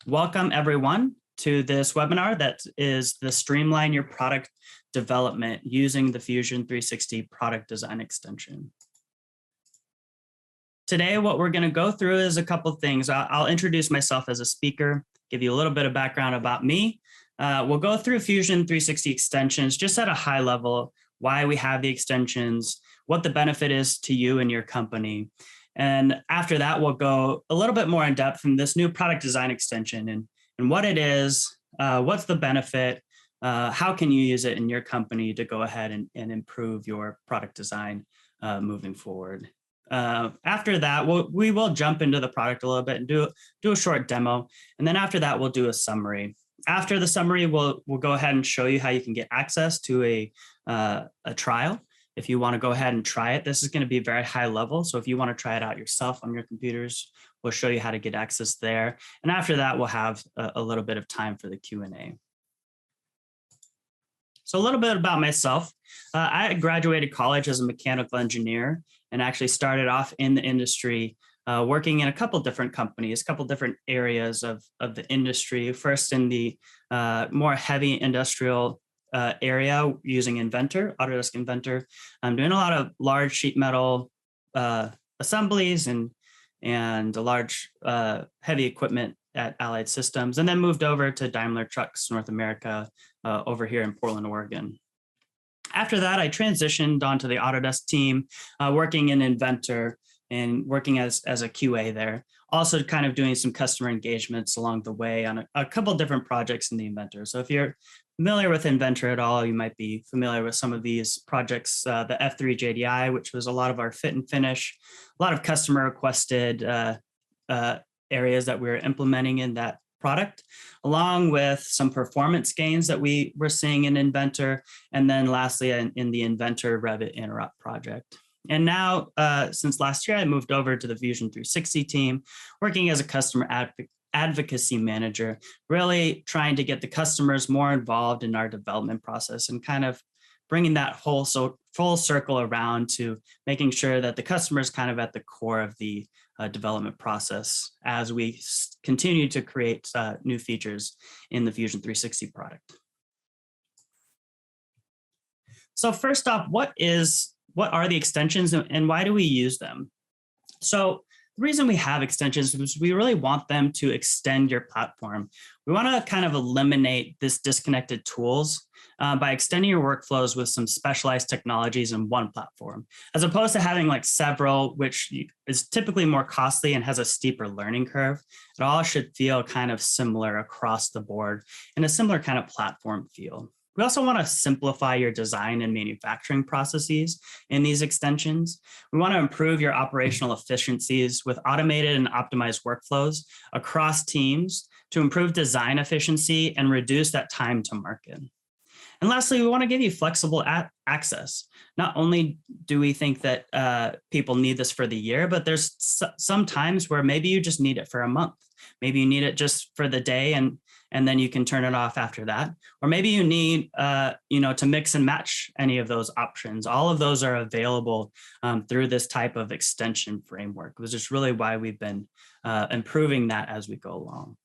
Welcome everyone to this webinar that is the Streamline Your Product Development using the Fusion 360 Product Design Extension. Today, what we're going to go through is a couple of things. I'll introduce myself as a speaker, give you a little bit of background about me. We'll go through Fusion 360 extensions just at a high level, why we have the extensions, what the benefit is to you and your company. And after that, we'll go a little bit more in depth in this new product design extension and what it is, what's the benefit, how can you use it in your company to go ahead and improve your product design moving forward. After that, we will jump into the product a little bit and do a short demo. And then after that, we'll do a summary. After the summary, we'll go ahead and show you how you can get access to a trial. If you want to go ahead and try it, this is going to be very high level. So if you want to try it out yourself on your computers, we'll show you how to get access there. And after that, we'll have a little bit of time for the Q&A. So a little bit about myself. I graduated college as a mechanical engineer and actually started off in the industry working in a couple different companies, a couple different areas of the industry. First in the more heavy industrial area using Inventor, Autodesk Inventor. I'm doing a lot of large sheet metal assemblies and a large heavy equipment at Allied Systems, and then moved over to Daimler Trucks North America over here in Portland, Oregon. After that, I transitioned onto the Autodesk team, working in Inventor and working as a QA there. Also kind of doing some customer engagements along the way on a couple different projects in the Inventor. So if you're familiar with Inventor at all, you might be familiar with some of these projects, the F3 JDI, which was a lot of our fit and finish, a lot of customer requested areas that we were implementing in that product, along with some performance gains that we were seeing in Inventor. And then lastly, in the Inventor Revit Interrupt project. And now, since last year, I moved over to the Fusion 360 team, working as a customer advocacy manager, really trying to get the customers more involved in our development process and kind of bringing that full circle around to making sure that the customer is kind of at the core of the development process as we continue to create new features in the Fusion 360 product. So first off, what are the extensions and why do we use them? So the reason we have extensions is we really want them to extend your platform. We want to kind of eliminate this disconnected tools by extending your workflows with some specialized technologies in one platform, as opposed to having like several, which is typically more costly and has a steeper learning curve. It all should feel kind of similar across the board in a similar kind of platform feel. We also want to simplify your design and manufacturing processes in these extensions. We want to improve your operational efficiencies with automated and optimized workflows across teams to improve design efficiency and reduce that time to market. And lastly, we want to give you flexible access. Not only do we think that people need this for the year, but there's some times where maybe you just need it for a month. Maybe you need it just for the day and then you can turn it off after that. Or maybe you need to mix and match any of those options. All of those are available through this type of extension framework, which is really why we've been improving that as we go along.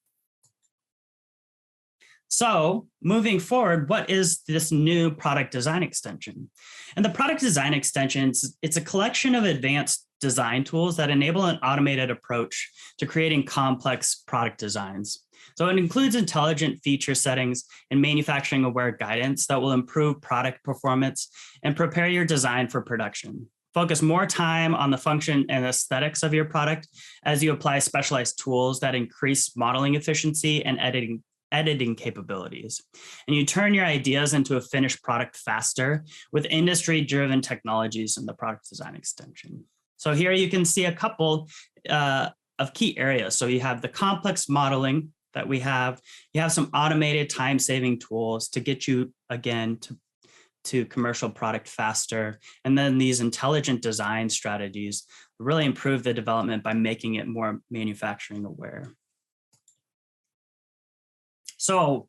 So moving forward, what is this new product design extension? And the product design extension, it's a collection of advanced design tools that enable an automated approach to creating complex product designs. So it includes intelligent feature settings and manufacturing aware guidance that will improve product performance and prepare your design for production. Focus more time on the function and aesthetics of your product as you apply specialized tools that increase modeling efficiency and editing capabilities. And you turn your ideas into a finished product faster with industry-driven technologies in the product design extension. So here you can see a couple of key areas. So you have the complex modeling that we have. You have some automated time-saving tools to get you, again, to commercial product faster. And then these intelligent design strategies really improve the development by making it more manufacturing aware. So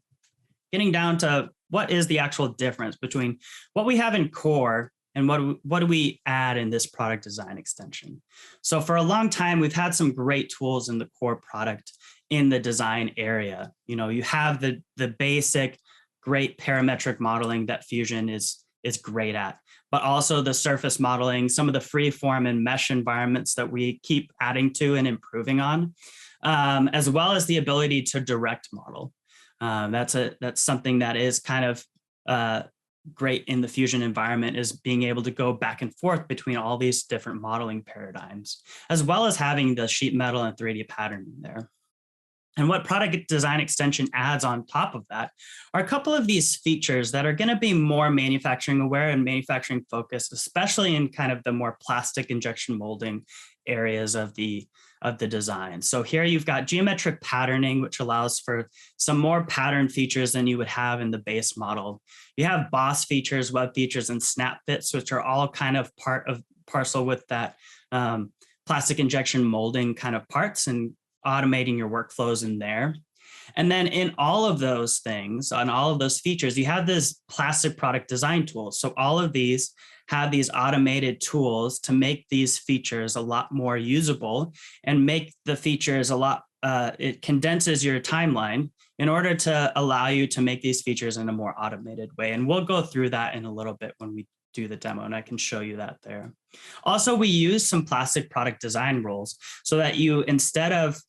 getting down to what is the actual difference between what we have in core and what do we add in this product design extension? So for a long time, we've had some great tools in the core product in the design area. You have the basic great parametric modeling that Fusion is great at, but also the surface modeling, some of the free form and mesh environments that we keep adding to and improving on, as well as the ability to direct model. That's something that is kind of great in the Fusion environment, is being able to go back and forth between all these different modeling paradigms, as well as having the sheet metal and 3D patterning there. And what product design extension adds on top of that are a couple of these features that are going to be more manufacturing aware and manufacturing focused, especially in kind of the more plastic injection molding areas of the design. So here you've got geometric patterning, which allows for some more pattern features than you would have in the base model. You have boss features, web features, and snap fits, which are all kind of parcel with that plastic injection molding kind of parts, and automating your workflows in there. And then in all of those things, on all of those features, you have this plastic product design tools. So all of these have these automated tools to make these features a lot more usable and make the features a lot, it condenses your timeline in order to allow you to make these features in a more automated way. And we'll go through that in a little bit when we do the demo, and I can show you that there. Also, we use some plastic product design rules so that you, instead of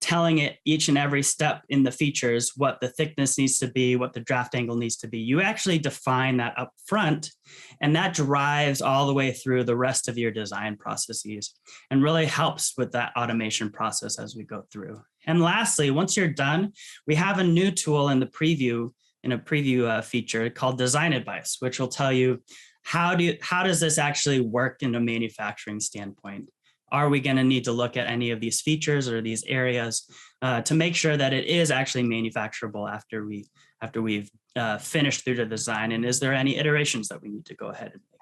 telling it each and every step in the features, what the thickness needs to be, what the draft angle needs to be, you actually define that up front, and that drives all the way through the rest of your design processes and really helps with that automation process as we go through. And lastly, once you're done, we have a new tool in the preview, feature called Design Advice, which will tell you how does this actually work in a manufacturing standpoint? Are we going to need to look at any of these features or these areas to make sure that it is actually manufacturable after we've finished through the design? And is there any iterations that we need to go ahead and make?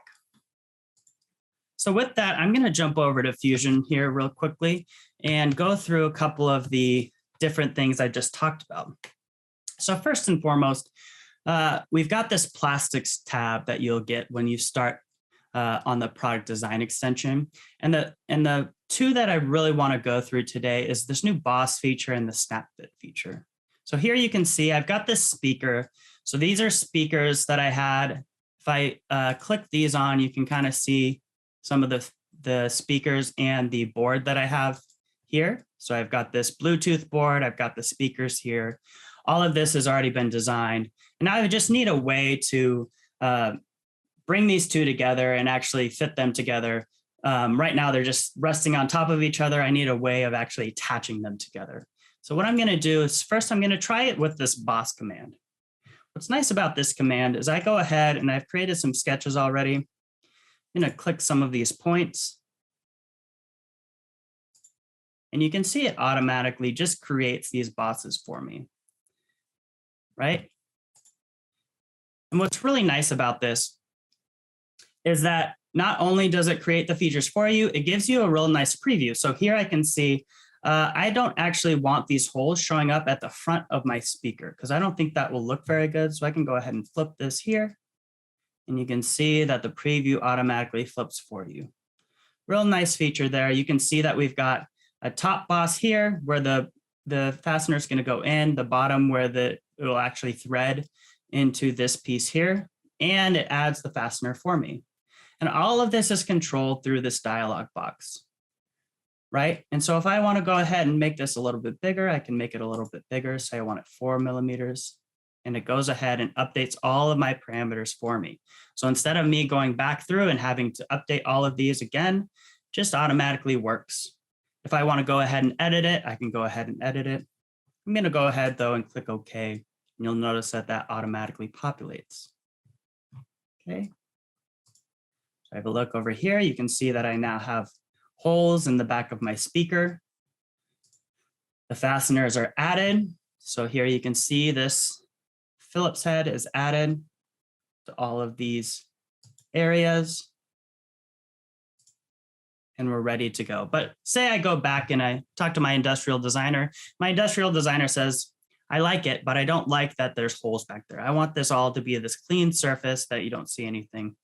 So with that, I'm going to jump over to Fusion here real quickly and go through a couple of the different things I just talked about. So first and foremost, we've got this plastics tab that you'll get when you start on the product design extension. And the two that I really want to go through today is this new boss feature and the snap fit feature. So here you can see I've got this speaker. So these are speakers that I had. If I click these on, you can kind of see some of the speakers and the board that I have here. So I've got this Bluetooth board, I've got the speakers here. All of this has already been designed. And now I just need a way to bring these two together and actually fit them together. Right now, they're just resting on top of each other. I need a way of actually attaching them together. So what I'm going to do is first, I'm going to try it with this boss command. What's nice about this command is I go ahead and I've created some sketches already. I'm going to click some of these points. And you can see it automatically just creates these bosses for me, right? And what's really nice about this is that not only does it create the features for you, it gives you a real nice preview. So here I can see, I don't actually want these holes showing up at the front of my speaker because I don't think that will look very good. So I can go ahead and flip this here. And you can see that the preview automatically flips for you. Real nice feature there. You can see that we've got a top boss here where the fastener is going to go in, the bottom where it will actually thread into this piece here, and it adds the fastener for me. And all of this is controlled through this dialog box, right? And so if I want to go ahead and make this a little bit bigger, I can make it a little bit bigger. Say I want it 4 millimeters, and it goes ahead and updates all of my parameters for me. So instead of me going back through and having to update all of these again, just automatically works. If I want to go ahead and edit it, I can go ahead and edit it. I'm going to go ahead though and click OK. And you'll notice that that automatically populates. Okay. So I have a look over here. You can see that I now have holes in the back of my speaker. The fasteners are added. So here you can see this Phillips head is added to all of these areas. And we're ready to go. But say I go back and I talk to my industrial designer. My industrial designer says, I like it, but I don't like that there's holes back there. I want this all to be this clean surface that you don't see anything.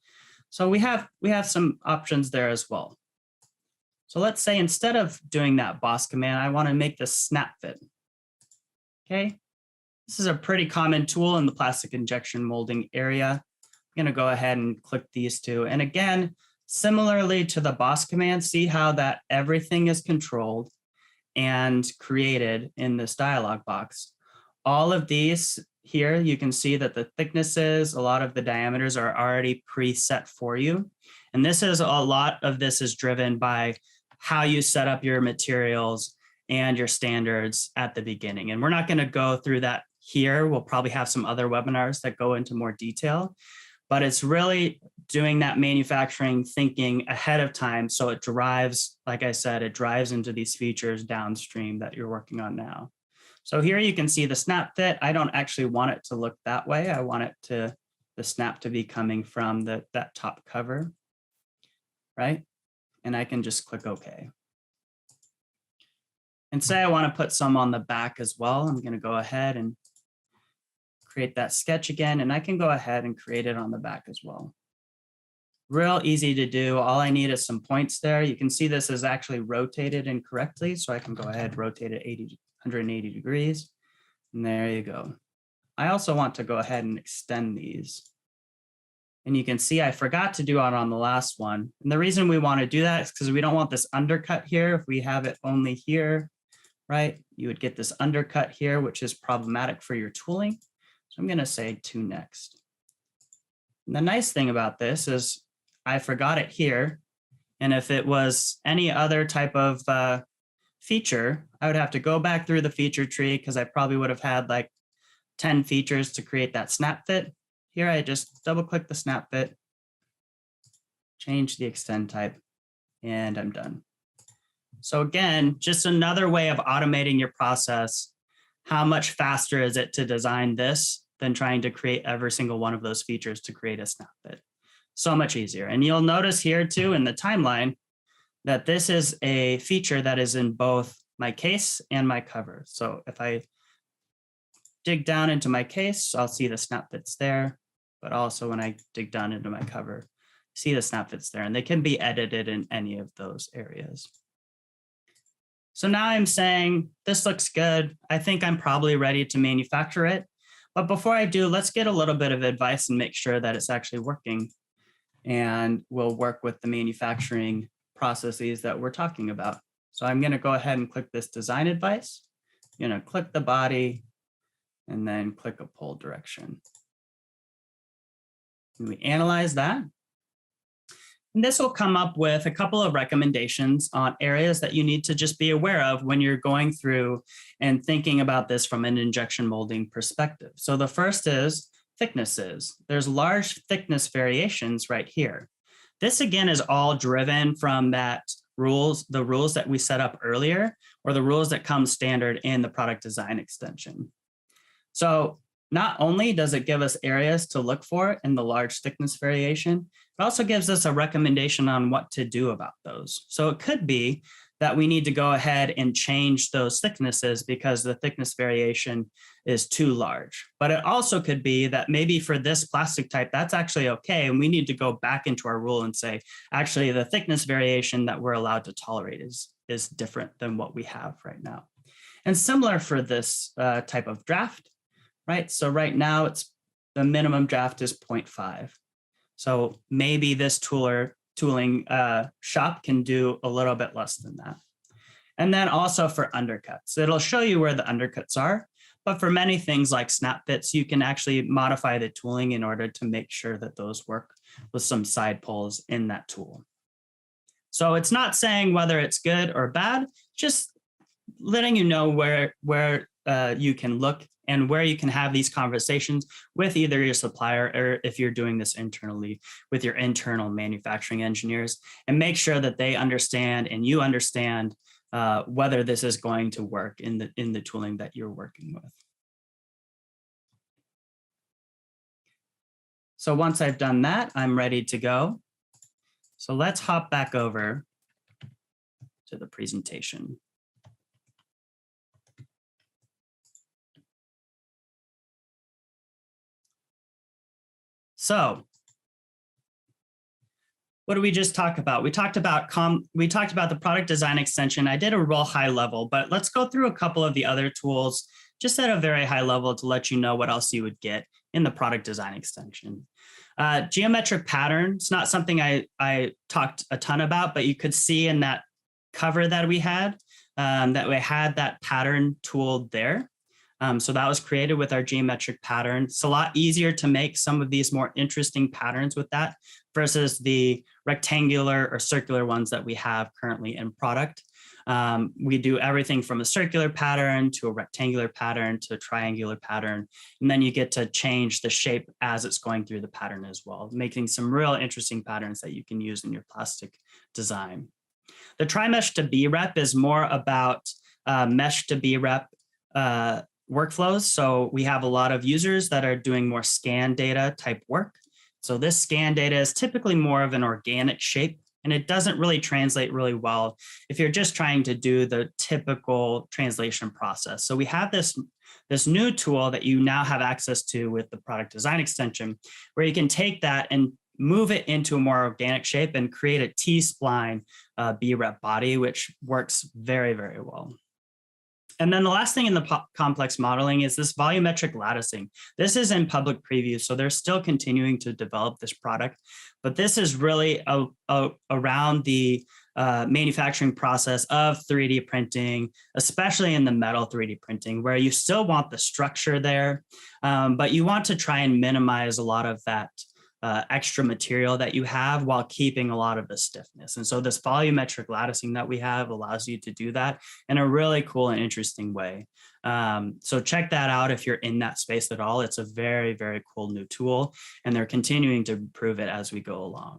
So we have some options there as well. So let's say instead of doing that boss command, I want to make this snap fit. Okay. This is a pretty common tool in the plastic injection molding area. I'm going to go ahead and click these two. And again, similarly to the boss command, see how that everything is controlled and created in this dialog box. All of these here, you can see that the thicknesses, a lot of the diameters are already preset for you. And this is a lot of this is driven by how you set up your materials and your standards at the beginning. And we're not going to go through that here. We'll probably have some other webinars that go into more detail, but it's really doing that manufacturing thinking ahead of time. So it drives, like I said, it drives into these features downstream that you're working on now. So here you can see the snap fit. I don't actually want it to look that way. I want it to, the snap to be coming from that top cover, right? And I can just click OK. And say I want to put some on the back as well. I'm going to go ahead and create that sketch again, and I can go ahead and create it on the back as well. Real easy to do. All I need is some points there. You can see this is actually rotated incorrectly, so I can go ahead, rotate it 180 degrees, and there you go. I also want to go ahead and extend these. And you can see I forgot to do it on the last one. And the reason we want to do that is because we don't want this undercut here. If we have it only here, right, you would get this undercut here, which is problematic for your tooling. So I'm going to say 2 next. And the nice thing about this is I forgot it here. And if it was any other type of feature, I would have to go back through the feature tree because I probably would have had like 10 features to create that snap fit. Here, I just double click the snap fit, change the extend type, and I'm done. So again, just another way of automating your process. How much faster is it to design this than trying to create every single one of those features to create a snap fit? So much easier. And you'll notice here too in the timeline that this is a feature that is in both my case and my cover. So if I dig down into my case, I'll see the snap fits there. But also when I dig down into my cover, see the snap fits there, and they can be edited in any of those areas. So now I'm saying, this looks good. I think I'm probably ready to manufacture it. But before I do, let's get a little bit of advice and make sure that it's actually working. And we'll work with the manufacturing processes that we're talking about. So I'm going to go ahead and click this design advice. I'm going to click the body and then click a pull direction. And we analyze that. And this will come up with a couple of recommendations on areas that you need to just be aware of when you're going through and thinking about this from an injection molding perspective. So the first is thicknesses. There's large thickness variations right here. This again is all driven from the rules that we set up earlier, or the rules that come standard in the product design extension. So not only does it give us areas to look for in the large thickness variation, it also gives us a recommendation on what to do about those. So it could be that we need to go ahead and change those thicknesses because the thickness variation is too large. But it also could be that maybe for this plastic type, that's actually okay. And we need to go back into our rule and say, actually, the thickness variation that we're allowed to tolerate is different than what we have right now. And similar for this type of draft, right? So right now, the minimum draft is 0.5. So maybe this tooling shop can do a little bit less than that. And then also for undercuts, it'll show you where the undercuts are. But for many things like snap fits, you can actually modify the tooling in order to make sure that those work with some side pulls in that tool. So it's not saying whether it's good or bad, just letting you know where you can look and where you can have these conversations with either your supplier or if you're doing this internally with your internal manufacturing engineers, and make sure that they understand and you understand whether this is going to work in the tooling that you're working with. So once I've done that, I'm ready to go. So let's hop back over to the presentation. So what did we just talk about? We talked about the product design extension. I did a real high level, but let's go through a couple of the other tools just at a very high level to let you know what else you would get in the product design extension. Geometric pattern, it's not something I talked a ton about, but you could see in that cover that we had that pattern tool there. So that was created with our geometric pattern. It's a lot easier to make some of these more interesting patterns with that versus the rectangular or circular ones that we have currently in product. We do everything from a circular pattern to a rectangular pattern to a triangular pattern. And then you get to change the shape as it's going through the pattern as well, making some real interesting patterns that you can use in your plastic design. The try-mesh to B-rep is more about mesh to B-rep workflows. So we have a lot of users that are doing more scan data type work. So this scan data is typically more of an organic shape, and it doesn't really translate really well if you're just trying to do the typical translation process. So we have this new tool that you now have access to with the product design extension, where you can take that and move it into a more organic shape and create a T-spline B-rep body, which works very, very well. And then the last thing in the complex modeling is this volumetric latticing. This is in public preview, so they're still continuing to develop this product, but this is really around the manufacturing process of 3D printing, especially in the metal 3D printing, where you still want the structure there, but you want to try and minimize a lot of that extra material that you have while keeping a lot of the stiffness. And so this volumetric latticing that we have allows you to do that in a really cool and interesting way. So check that out if you're in that space at all. It's a very, very cool new tool, and they're continuing to improve it as we go along.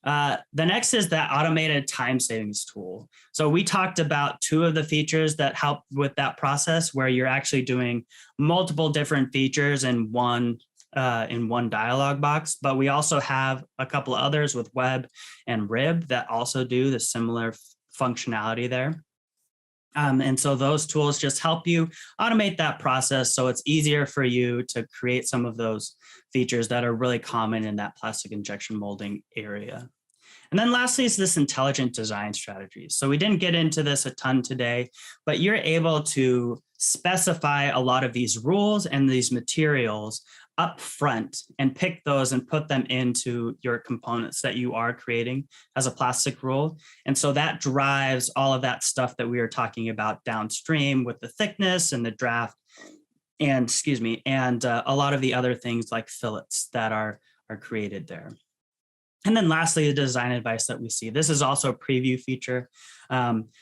The next is that automated time savings tool. So we talked about two of the features that help with that process, where you're actually doing multiple different features in one dialog box, but we also have a couple of others with web and rib that also do the similar functionality there. And so those tools just help you automate that process so it's easier for you to create some of those features that are really common in that plastic injection molding area. And then lastly is this intelligent design strategy. So we didn't get into this a ton today, but you're able to specify a lot of these rules and these materials up front and pick those and put them into your components that you are creating as a plastic rule. And so that drives all of that stuff that we were talking about downstream with the thickness and the draft and, a lot of the other things like fillets that are created there. And then lastly, the design advice that we see. This is also a preview feature.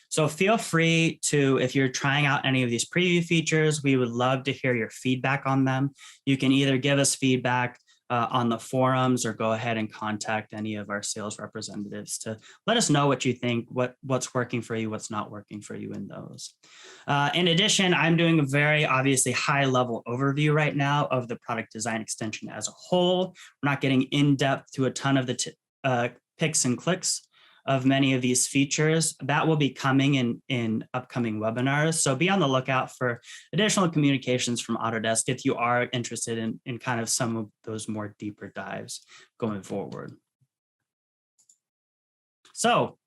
So feel free to, if you're trying out any of these preview features, we would love to hear your feedback on them. You can either give us feedback on the forums or go ahead and contact any of our sales representatives to let us know what you think, what's working for you, what's not working for you in those. In addition, I'm doing a very obviously high level overview right now of the product design extension as a whole. We're not getting in depth to a ton of the picks and clicks of many of these features. That will be coming in upcoming webinars. So be on the lookout for additional communications from Autodesk if you are interested in kind of some of those more deeper dives going forward. So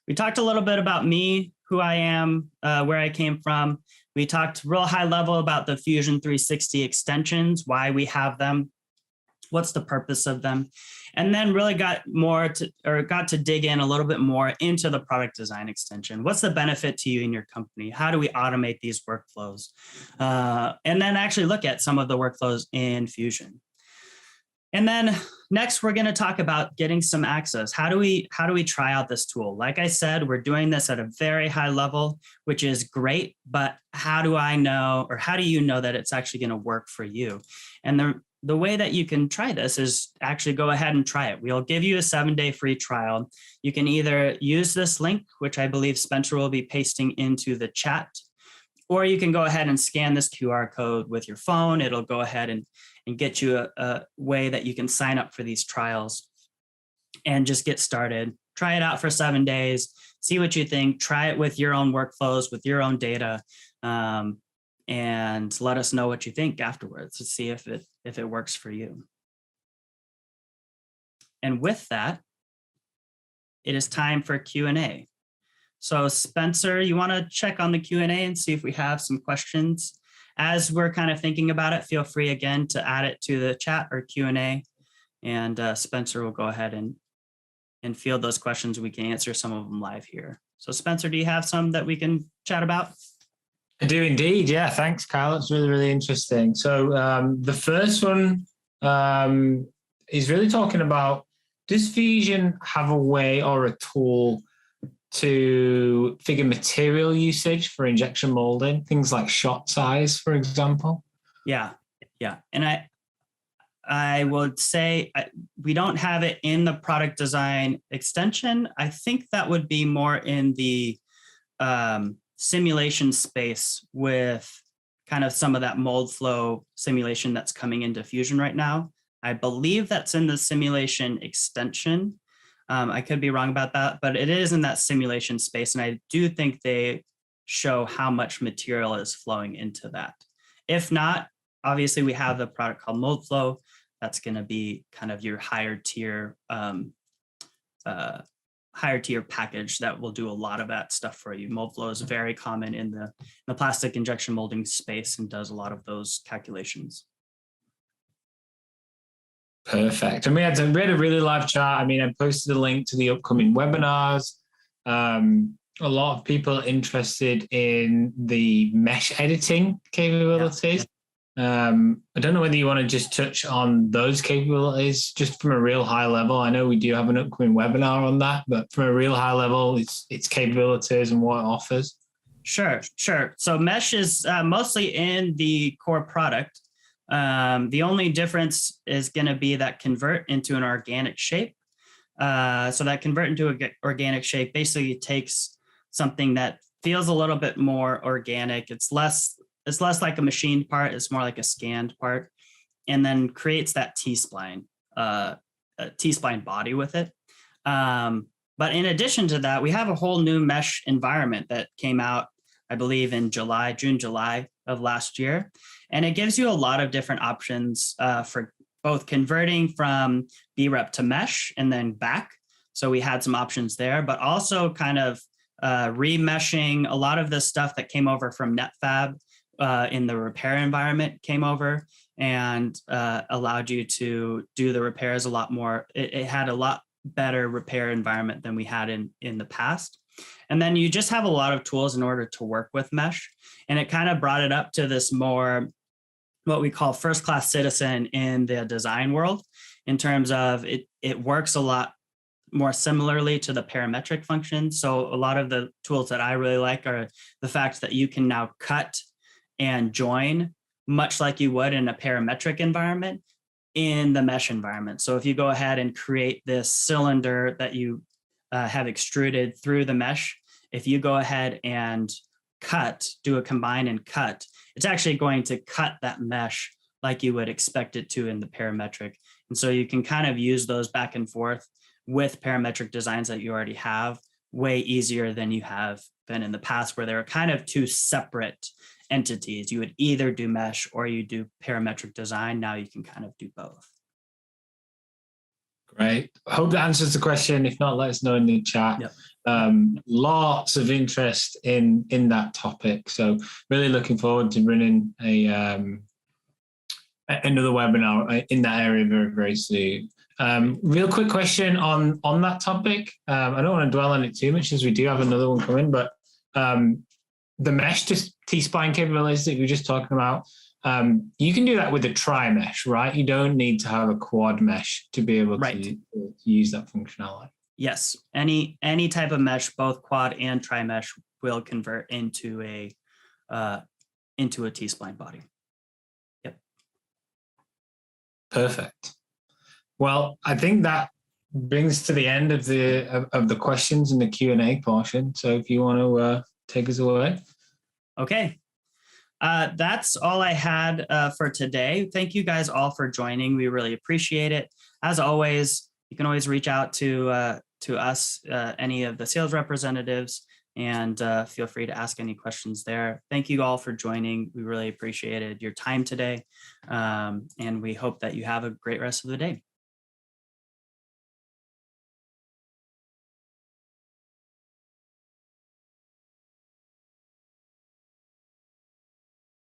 we talked a little bit about me, who I am, where I came from. We talked real high level about the Fusion 360 extensions, why we have them, what's the purpose of them, and then really got to dig in a little bit more into the product design extension. What's the benefit to you and your company? How do we automate these workflows? And then actually look at some of the workflows in Fusion. And then next, we're going to talk about getting some access. How do we try out this tool? Like I said, we're doing this at a very high level, which is great, but how do I know, or how do you know that it's actually going to work for you? And the way that you can try this is actually go ahead and try it. We'll give you a 7-day free trial. You can either use this link, which I believe Spencer will be pasting into the chat, or you can go ahead and scan this QR code with your phone. It'll go ahead and get you a way that you can sign up for these trials and just get started. Try it out for 7 days, see what you think, try it with your own workflows, with your own data, and let us know what you think afterwards to see if it works for you. And with that, it is time for Q&A. So Spencer, you want to check on the Q&A and see if we have some questions? As we're kind of thinking about it, feel free again to add it to the chat or Q&A, and Spencer will go ahead and field those questions. We can answer some of them live here. So Spencer, do you have some that we can chat about? I do indeed. Yeah, thanks, Kyle. It's really, really interesting. So the first one is really talking about, does Fusion have a way or a tool to figure material usage for injection molding, things like shot size, for example? Yeah. And I would say we don't have it in the product design extension. I think that would be more in the simulation space with kind of some of that mold flow simulation that's coming into Fusion right now. I believe that's in the simulation extension. I could be wrong about that, but it is in that simulation space. And I do think they show how much material is flowing into that. If not, obviously we have the product called Mold Flow. That's going to be kind of your higher tier package that will do a lot of that stuff for you. Mold Flow is very common in the plastic injection molding space and does a lot of those calculations. Perfect. And we had a really live chat. I mean, I posted a link to the upcoming webinars. A lot of people interested in the mesh editing capabilities. Yeah. I don't know whether you want to just touch on those capabilities just from a real high level. I know we do have an upcoming webinar on that, but from a real high level, its capabilities and what it offers. Sure. So mesh is mostly in the core product. The only difference is going to be that convert into an organic shape. So that convert into an organic shape basically takes something that feels a little bit more organic. It's less like a machined part. It's more like a scanned part, and then creates that T-spline body with it. But in addition to that, we have a whole new mesh environment that came out, I believe, in June, July of last year. And it gives you a lot of different options for both converting from BREP to mesh and then back. So we had some options there, but also kind of remeshing a lot of the stuff that came over from NetFab in the repair environment came over and allowed you to do the repairs a lot more. It had a lot better repair environment than we had in the past. And then you just have a lot of tools in order to work with mesh. And it kind of brought it up to this more what we call first-class citizen in the design world, in terms of it works a lot more similarly to the parametric function. So a lot of the tools that I really like are the fact that you can now cut and join much like you would in a parametric environment in the mesh environment. So if you go ahead and create this cylinder that you have extruded through the mesh, if you go ahead and do a combine and cut, it's actually going to cut that mesh like you would expect it to in the parametric. And so you can kind of use those back and forth with parametric designs that you already have way easier than you have been in the past, where there are kind of two separate entities. You would either do mesh or you do parametric design. Now you can kind of do both. Great. I hope that answers the question. If not, let us know in the chat. Yep. Lots of interest in that topic. So really looking forward to running another webinar in that area very, very soon. Real quick question on that topic. I don't want to dwell on it too much as we do have another one coming, but the mesh T-spline capabilities that we were just talking about, you can do that with a tri-mesh, right? You don't need to have a quad mesh to be able to use that functionality. Yes, any type of mesh, both quad and tri-mesh, will convert into a T-spline body. Yep. Perfect. Well, I think that brings to the end of the questions and the Q&A portion. So if you want to take us away. Okay. That's all I had for today. Thank you guys all for joining. We really appreciate it. As always, you can always reach out to us, any of the sales representatives, and feel free to ask any questions there. Thank you all for joining. We really appreciated your time today, and we hope that you have a great rest of the day.